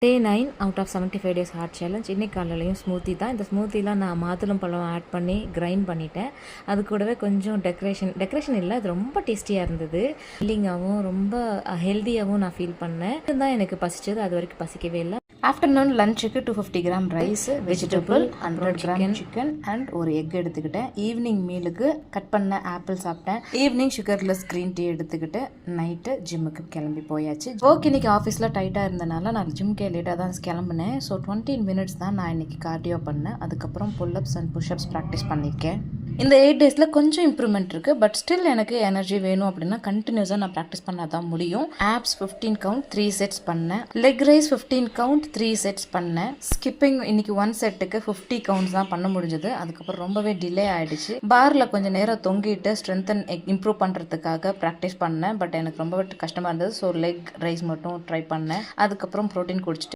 Day 9 out of 75 days hard challenge. இன்னைக்கு காலையிலையும் smoothie தான். இந்த ஸ்மூத்திலாம் நான் மாதுளம் பழம் ஆட் பண்ணி கிரைண்ட் பண்ணிட்டேன். அது கூடவே கொஞ்சம் டெக்கரேஷன் இல்லை, அது ரொம்ப டேஸ்டியாக இருந்தது. ஃபில்லிங்காகவும் ரொம்ப ஹெல்த்தியாகவும் நான் ஃபீல் பண்ணேன். இதுதான் எனக்கு பசிச்சது, அது வரைக்கும் பசிக்கவே இல்லை. ஆஃப்டர்நூன் லஞ்சுக்கு 250 gram rice, vegetable, 100 gram chicken and ஒரு எக் எடுத்துக்கிட்டேன். ஈவினிங் மீலுக்கு கட் பண்ண ஆப்பிள் சாப்பிட்டேன். ஈவினிங் சுகர்லெஸ் க்ரீன் டீ எடுத்துக்கிட்டு நைட்டு ஜிம்முக்கு கிளம்பி போயாச்சு. ஒர்க் இன்னைக்கு ஆஃபீஸில் டைட்டாக இருந்தனால நான் ஜிம்கே லேட்டாக தான் கிளம்புனேன். ஸோ 20 மினிட்ஸ் தான் நான் இன்னைக்கு கார்டியோ பண்ணேன். அதுக்கப்புறம் புல்லப்ஸ் அண்ட் புஷ்அப்ஸ் ப்ராக்டிஸ் பண்ணியிருக்கேன். இந்த 8 டேஸில் கொஞ்சம் இம்ப்ரூவ்மெண்ட் இருக்குது. பட் ஸ்டில் எனக்கு எனர்ஜி வேணும் அப்படின்னா கண்டினியூஸாக நான் ப்ராக்டிஸ் பண்ணால் தான் முடியும். ஆப்ஸ் 15 கவுண்ட் 3 செட்ஸ் பண்ணேன். லெக் ரைஸ் 15 கவுண்ட் 3 செட்ஸ் பண்ணேன். ஸ்கிப்பிங் இன்னைக்கு 1 செட்டுக்கு 50 கவுண்ட்ஸ் தான் பண்ண முடிஞ்சது. அதுக்கப்புறம் ரொம்பவே டிலே ஆகிடுச்சு. பாரில் கொஞ்சம் நேரம் தொங்கிட்டு ஸ்ட்ரென்தன் இம்ப்ரூவ் பண்ணுறதுக்காக ப்ராக்டிஸ் பண்ணேன். பட் எனக்கு ரொம்பவே கஷ்டமாக இருந்தது. ஸோ லெக் ரைஸ் மட்டும் ட்ரை பண்ணேன். அதுக்கப்புறம் ப்ரோட்டீன் குடிச்சிட்டு